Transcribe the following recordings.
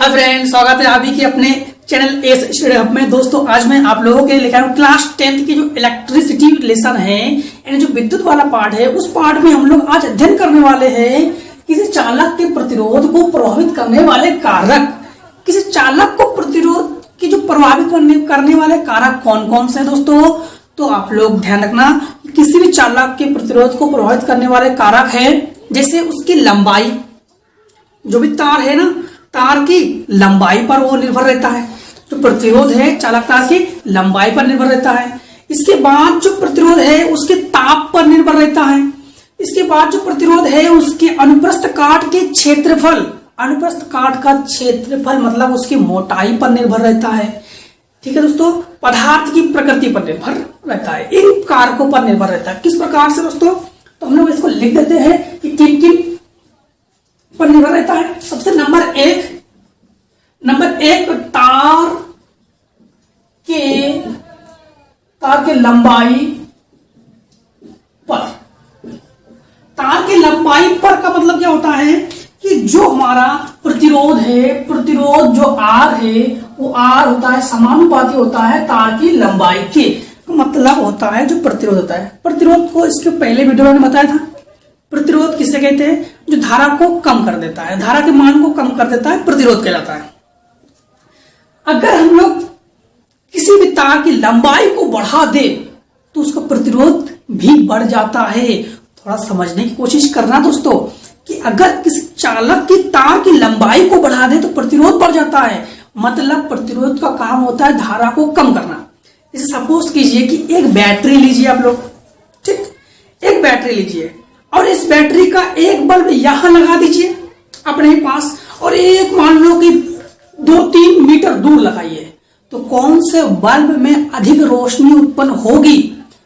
Hi friends, स्वागत है अभी के अपने चैनल एस स्टडी हब में। दोस्तों, आज मैं आप लोगों के लिए लेकर आया हूं क्लास 10th की जो इलेक्ट्रिसिटी लेसन है, यानी जो विद्युत वाला पार्ट है, उस पार्ट में हम लोग आज अध्ययन करने वाले हैं किसी चालक के प्रतिरोध को प्रभावित करने वाले कारक। किसी चालक को प्रतिरोध की जो प्रभावित करने वाले कारक कौन कौन से दोस्तों, तो आप लोग ध्यान रखना। किसी भी चालक के प्रतिरोध को प्रभावित करने वाले कारक है जैसे उसकी लंबाई, जो भी तार है ना, तार की लंबाई पर वो निर्भर रहता है। जो प्रतिरोध है चालक तार की लंबाई पर निर्भर रहता है। इसके बाद जो प्रतिरोध है उसके ताप पर निर्भर रहता है। इसके बाद जो प्रतिरोध है उसके अनुप्रस्थ काट के क्षेत्रफल, अनुप्रस्थ काट का क्षेत्रफल मतलब उसकी मोटाई पर निर्भर रहता है। ठीक है दोस्तों, पदार्थ की प्रकृति पर निर्भर रहता है, इन कारकों पर निर्भर रहता है। किस प्रकार से दोस्तों, तो हम लोग इसको लिख देते हैं कि किन किन पर निर्भर रहता है। सबसे नंबर एक तार के लंबाई पर। तार के लंबाई पर का मतलब क्या होता है कि जो हमारा प्रतिरोध है, प्रतिरोध जो आर है वो आर होता है, समानुपाती होता है तार की लंबाई के। मतलब होता है जो प्रतिरोध होता है। प्रतिरोध को इसके पहले वीडियो में बताया था। प्रतिरोध किसे कहते हैं? जो धारा को कम कर देता है, धारा के मान को कम कर देता है, प्रतिरोध कहलाता है। अगर हम लोग किसी भी तार की लंबाई को बढ़ा दे तो उसका प्रतिरोध भी बढ़ जाता है। थोड़ा समझने की कोशिश करना दोस्तों कि अगर किसी चालक की तार की लंबाई को बढ़ा दे तो प्रतिरोध बढ़ जाता है। मतलब प्रतिरोध का काम होता है धारा को कम करना। जैसे सपोज कीजिए कि एक बैटरी लीजिए आप लोग, ठीक, एक बैटरी लीजिए और इस बैटरी का एक बल्ब यहां लगा दीजिए अपने ही पास, और एक मान लो कि 2-3 मीटर दूर लगाइए, तो कौन से बल्ब में अधिक रोशनी उत्पन्न होगी?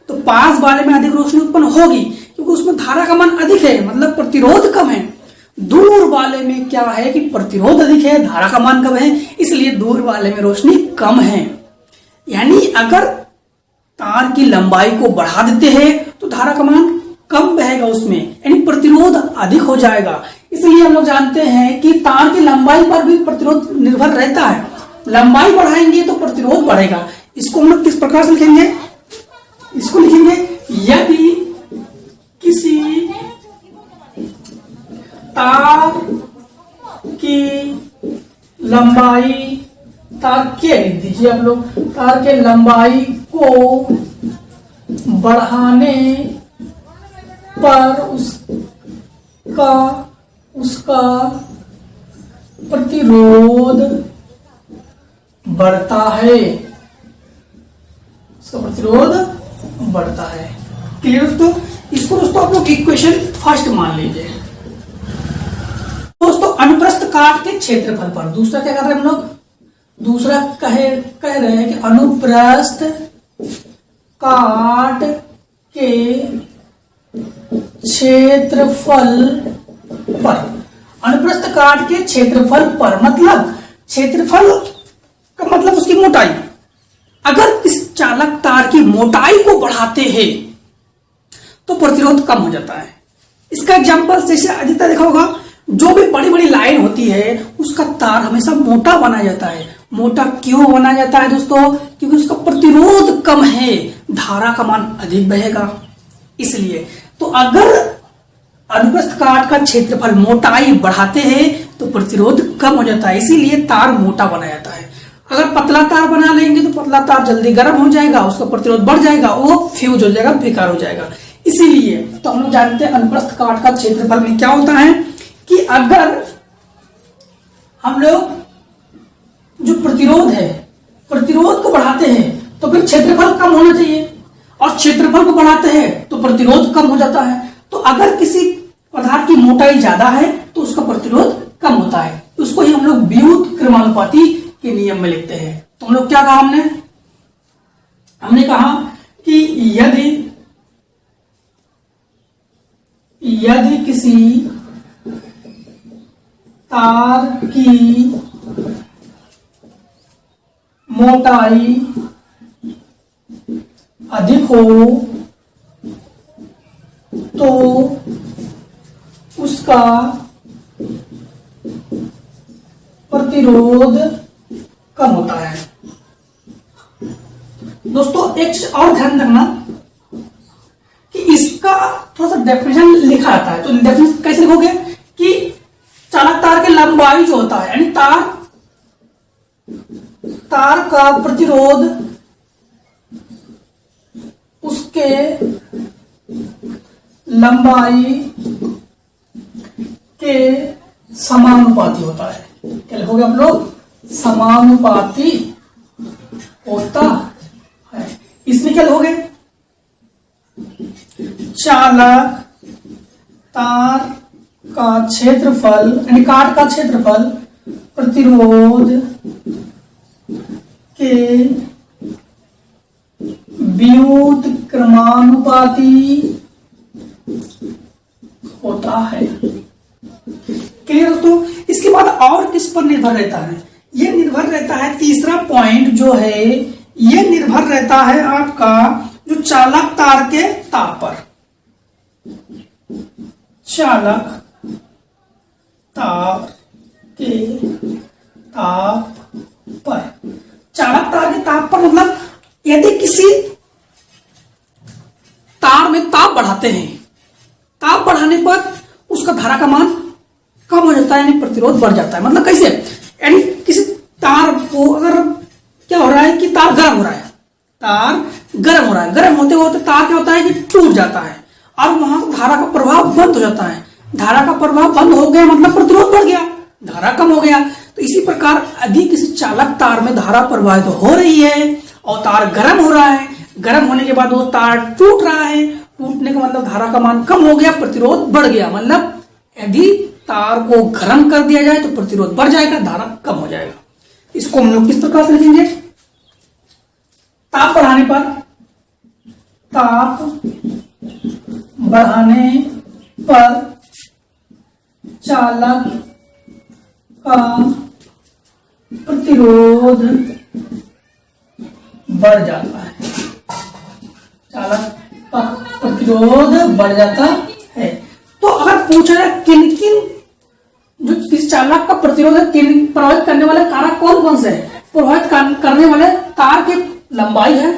तो पास वाले में अधिक रोशनी उत्पन्न होगी क्योंकि उसमें धारा का मान अधिक है, मतलब प्रतिरोध कम है। दूर वाले में क्या है कि प्रतिरोध अधिक है, धारा का मान कम है, इसलिए दूर वाले में रोशनी कम है। यानी अगर तार की लंबाई को बढ़ा देते हैं तो धारा का मान कम बहेगा उसमें, यानी प्रतिरोध अधिक हो जाएगा। इसलिए हम लोग जानते हैं कि तार की लंबाई पर भी प्रतिरोध निर्भर रहता है। लंबाई बढ़ाएंगे तो प्रतिरोध बढ़ेगा। इसको हम लोग किस प्रकार से लिखेंगे? इसको लिखेंगे, यदि किसी तार की लंबाई, तार के लिख दीजिए आप लोग, तार के लंबाई को बढ़ाने पर उसका प्रतिरोध बढ़ता है, उसका प्रतिरोध बढ़ता है। क्लियर दोस्तों? इसको दोस्तों आप लोग इक्वेशन फर्स्ट मान लीजिए। दोस्तों, अनुप्रस्थ काट के क्षेत्रफल पर दूसरा क्या कर रहे हैं हम लोग? दूसरा कह रहे हैं कि अनुप्रस्थ काट के क्षेत्रफल पर, अनुप्रस्थ काट के क्षेत्रफल पर मतलब क्षेत्रफल का मतलब उसकी मोटाई। अगर इस चालक तार की मोटाई को बढ़ाते हैं तो प्रतिरोध कम हो जाता है। इसका एग्जांपल जैसे अधिकतर देखा होगा, जो भी बड़ी बड़ी लाइन होती है उसका तार हमेशा मोटा बनाया जाता है। मोटा क्यों बनाया जाता है दोस्तों? क्योंकि उसका प्रतिरोध कम है, धारा का मान अधिक बहेगा, इसलिए। तो अगर अनुप्रस्थ काट का क्षेत्रफल मोटाई बढ़ाते हैं तो प्रतिरोध कम हो जाता है, इसीलिए तार मोटा बनाया जाता है। अगर पतला तार बना लेंगे तो पतला तार जल्दी गर्म हो जाएगा, उसका प्रतिरोध बढ़ जाएगा, वो फ्यूज हो जाएगा, बेकार हो जाएगा। इसीलिए तो हम लोग जानते हैं अनुप्रस्थ काट का क्षेत्रफल में क्या होता है कि अगर हम लोग जो प्रतिरोध है, प्रतिरोध को बढ़ाते हैं तो फिर क्षेत्रफल कम होना चाहिए, और क्षेत्रफल को बढ़ाते हैं तो प्रतिरोध कम हो जाता है। तो अगर किसी पदार्थ की मोटाई ज्यादा है तो उसका प्रतिरोध कम होता है। उसको ही हम लोग व्युत्क्रमानुपाती के नियम में लिखते हैं। तो हम लोग क्या कहा हमने कहा कि यदि किसी तार की मोटाई अधिक हो तो उसका प्रतिरोध कम होता है। दोस्तों एक चीज और ध्यान रखना कि इसका थोड़ा सा डेफिनेशन लिखा आता है, तो डेफिनेशन कैसे लिखोगे कि चालक तार की लंबाई जो होता है, यानी तार का प्रतिरोध उसके लंबाई के समानुपाती होता है। क्या लिखोगे आप लोग? समानुपाती होता है। इसमें क्या लिखोगे? चालक तार का क्षेत्रफल यानी काट का क्षेत्रफल प्रतिरोध के व्युत्क्रमानुपाती होता है। क्लियर दोस्तों? इसके बाद और किस पर निर्भर रहता है? यह निर्भर रहता है, तीसरा पॉइंट जो है यह निर्भर रहता है आपका जो चालक तार के ताप पर। चालक तार के ताप पर, चालक तार के ताप पर मतलब यदि किसी तार में ताप बढ़ाते हैं, ताप बढ़ाने पर उसका धारा का मान कम हो जाता है, यानी प्रतिरोध बढ़ जाता है। मतलब कैसे? यानी किसी तार को अगर क्या हो रहा है कि तार गर्म हो रहा है, तार गर्म हो रहा है, गर्म होते होते तार क्या होता है कि टूट जाता है और वहां धारा का प्रभाव बंद हो जाता है। धारा का प्रभाव बंद हो गया मतलब प्रतिरोध बढ़ गया, धारा कम हो गया। तो इसी प्रकार यदि किसी चालक तार में धारा प्रवाहित हो रही है और तार गर्म हो रहा है, गर्म होने के बाद वो तार टूट रहा है, टूटने का मतलब धारा का मान कम हो गया, प्रतिरोध बढ़ गया। मतलब यदि तार को गर्म कर दिया जाए तो प्रतिरोध बढ़ जाएगा, धारा कम हो जाएगा। इसको हम लोग किस प्रकार से लिखेंगे? ताप बढ़ाने पर, ताप बढ़ाने पर चालक का प्रतिरोध बढ़ जाता है। चालक का प्रतिरोध बढ़ जाता है। तो अगर पूछा जाए किन किन जो इस चालक का प्रतिरोध है, किन प्रभावित करने वाले कारक कौन कौन से है? प्रभावित करने वाले तार की लंबाई है,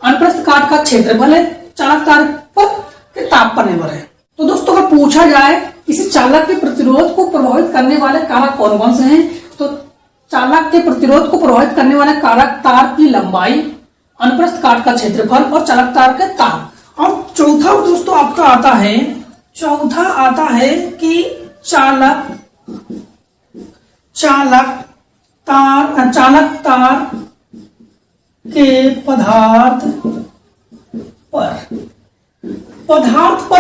अनुप्रस्थ काट का क्षेत्रफल है, चालक तार पर के ताप पर निर्भर है। तो दोस्तों अगर पूछा जाए किसी चालक के प्रतिरोध को प्रभावित करने वाले कारक कौन कौन से हैं, तो चालक के प्रतिरोध को प्रभावित करने वाले कारक तार की लंबाई, अनुप्रस्थ काट का क्षेत्रफल और चालक तार के ताप। और चौथा दोस्तों आपका आता है, चौथा आता है कि चालक तार के पदार्थ पर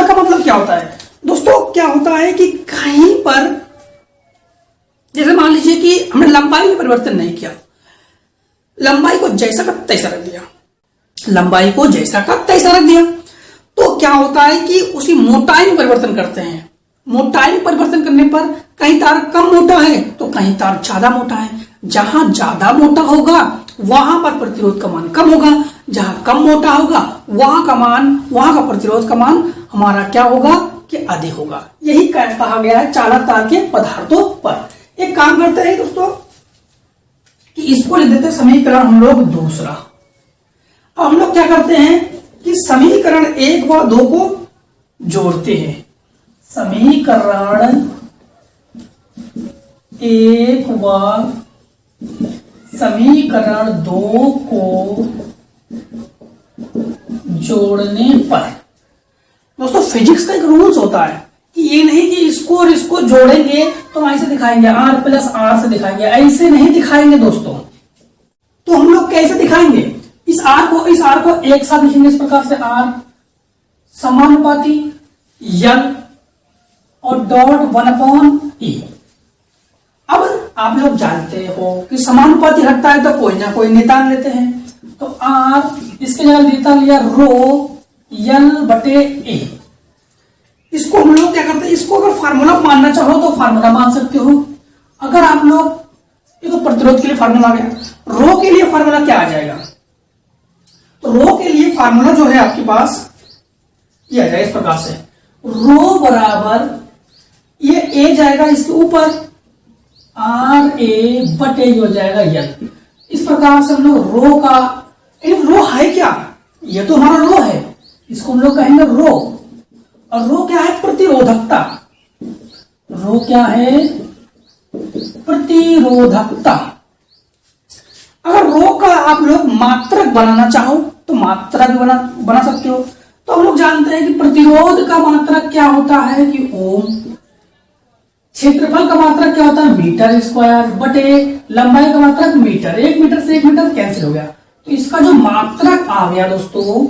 का मतलब क्या होता है? दोस्तों क्या होता है कि कहीं पर जैसे मान लीजिए कि हमने लंबाई में परिवर्तन नहीं किया, लंबाई को जैसा का तैसा रख दिया, लंबाई को जैसा का तैसा रख दिया, तो क्या होता है कि उसी मोटाई में परिवर्तन करते हैं। मोटाई में परिवर्तन करने पर कहीं तार कम मोटा है तो कहीं तार ज्यादा मोटा है। जहां ज्यादा मोटा होगा वहां पर प्रतिरोध का मान कम होगा, जहां कम मोटा होगा वहां का प्रतिरोध का मान हमारा क्या होगा कि अधिक होगा। यही कहा गया है चालक तार के पदार्थों पर। एक काम करते हैं दोस्तों कि इसको लिख देते समीकरण हम लोग दूसरा। अब हम लोग क्या करते हैं कि समीकरण 1 व 2 को जोड़ते हैं। समीकरण 1 व समीकरण 2 को जोड़ने पर दोस्तों फिजिक्स का एक रूल्स होता है कि ये नहीं कि इसको और इसको जोड़ेंगे तो ऐसे दिखाएंगे R प्लस R से दिखाएंगे, ऐसे नहीं दिखाएंगे दोस्तों। तो हम लोग कैसे दिखाएंगे? इस R को एक साथ लिखेंगे इस प्रकार से, R समानुपाती L और डॉट 1/E। अब आप लोग जानते हो कि समानुपाती हटता है तो कोई ना कोई नितान लेते हैं, तो R इसके जगह नितान लिया रो L/A। इसको हम लोग क्या करते हैं, इसको अगर फार्मूला मानना चाहो तो फार्मूला मान सकते हो। अगर आप लोग ये तो प्रतिरोध के लिए फार्मूला आ गया, रो के लिए फार्मूला क्या आ जाएगा? तो रो के लिए फार्मूला जो है आपके पास ये आ जाएगा इस प्रकार से, रो बराबर ये A जाएगा इसके ऊपर आर ए बटे हो जाएगा एल। इस प्रकार से हम लोग रो का, रो है क्या, ये तो हमारा रो है, इसको हम लोग कहेंगे रो। और रो क्या है, प्रतिरोधकता। रो क्या है, प्रतिरोधकता। अगर रो का आप लोग मात्रक बनाना चाहो तो मात्रक बना सकते हो। तो हम लोग जानते हैं कि प्रतिरोध का मात्रक क्या होता है कि ओम, क्षेत्रफल का मात्रक क्या होता है मीटर स्क्वायर, बटे लंबाई का मात्रक मीटर। 1 मीटर से 1 मीटर कैंसिल हो गया, तो इसका जो मात्रक आ गया दोस्तों,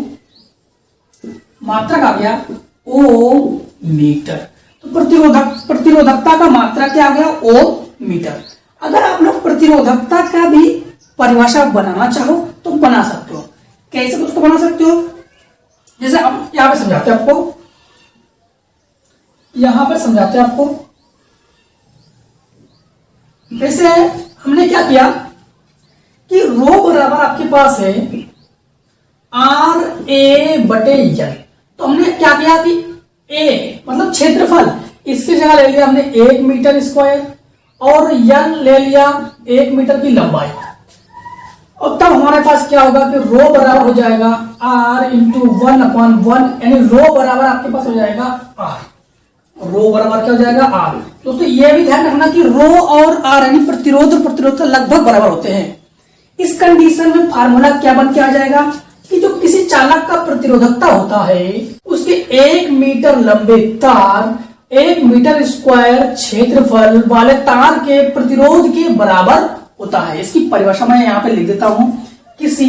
मात्रक आ गया ओम मीटर। तो प्रतिरोधकता का मात्रक क्या आ गया, ओम मीटर। अगर आप लोग प्रतिरोधकता का भी परिभाषा बनाना चाहो तो बना सकते हो। कैसे दोस्तों बना सकते हो, जैसे अब यहां पे समझाते हैं आपको, यहां पर समझाते हैं आपको। जैसे हमने क्या किया कि रो बराबर आपके पास है आर ए बटे एल। तो हमने क्या किया कि ए मतलब क्षेत्रफल, इसकी जगह ले लिया हमने 1 मीटर स्क्वायर और एल ले लिया 1 मीटर की लंबाई। और तब हमारे पास क्या होगा कि रो बराबर हो जाएगा r इंटू 1/1, यानी रो बराबर आपके पास हो जाएगा r। रो बराबर क्या हो जाएगा r। दोस्तों ये भी ध्यान रखना कि रो और r यानी प्रतिरोध और प्रतिरोधकता लगभग बराबर होते हैं। इस कंडीशन में फार्मूला क्या बन के आ जाएगा कि जो किसी चालक का प्रतिरोधकता होता है उसके 1 मीटर लंबे तार 1 मीटर स्क्वायर क्षेत्रफल वाले तार के प्रतिरोध के बराबर होता है। इसकी परिभाषा मैं यहां पे लिख देता हूं, किसी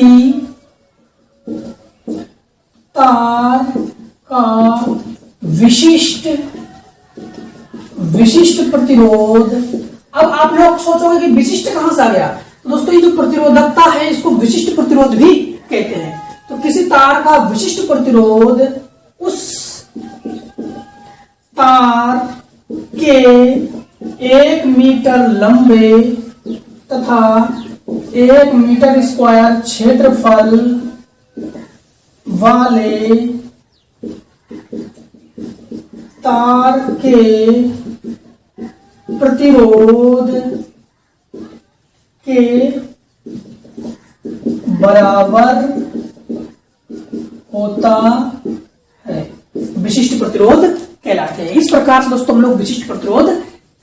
तार का विशिष्ट प्रतिरोध। अब आप लोग सोचोगे कि विशिष्ट कहां से आ गया, तो दोस्तों ये जो प्रतिरोधकता है इसको विशिष्ट प्रतिरोध भी कहते हैं। तो किसी तार का विशिष्ट प्रतिरोध उस तार के 1 मीटर लंबे तथा 1 मीटर स्क्वायर क्षेत्रफल वाले तार के प्रतिरोध के बराबर होता है, विशिष्ट प्रतिरोध कहलाते हैं। इस प्रकार से दोस्तों हम लोग विशिष्ट प्रतिरोध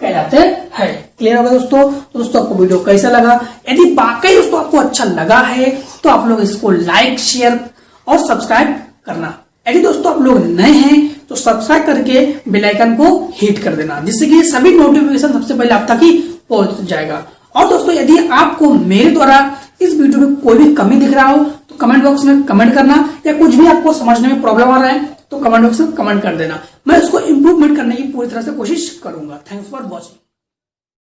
कहलाते हैं। क्लियर होगा दोस्तों। तो दोस्तों आपको वीडियो कैसा लगा, यदि वाकई दोस्तों आपको अच्छा लगा है तो आप लोग इसको लाइक शेयर और सब्सक्राइब करना। यदि दोस्तों आप लोग नए हैं तो सब्सक्राइब करके बेल आइकन को हिट कर देना, जिससे कि सभी नोटिफिकेशन सबसे पहले आप तक ही पहुंच जाएगा। और दोस्तों यदि आपको मेरे द्वारा इस वीडियो में कोई भी कमी दिख रहा हो तो कमेंट बॉक्स में कमेंट करना, या कुछ भी आपको समझने में प्रॉब्लम आ रहा है तो कमेंट बॉक्स में कमेंट कर देना। मैं उसको इंप्रूवमेंट करने की पूरी तरह से कोशिश करूंगा। Thanks for watching.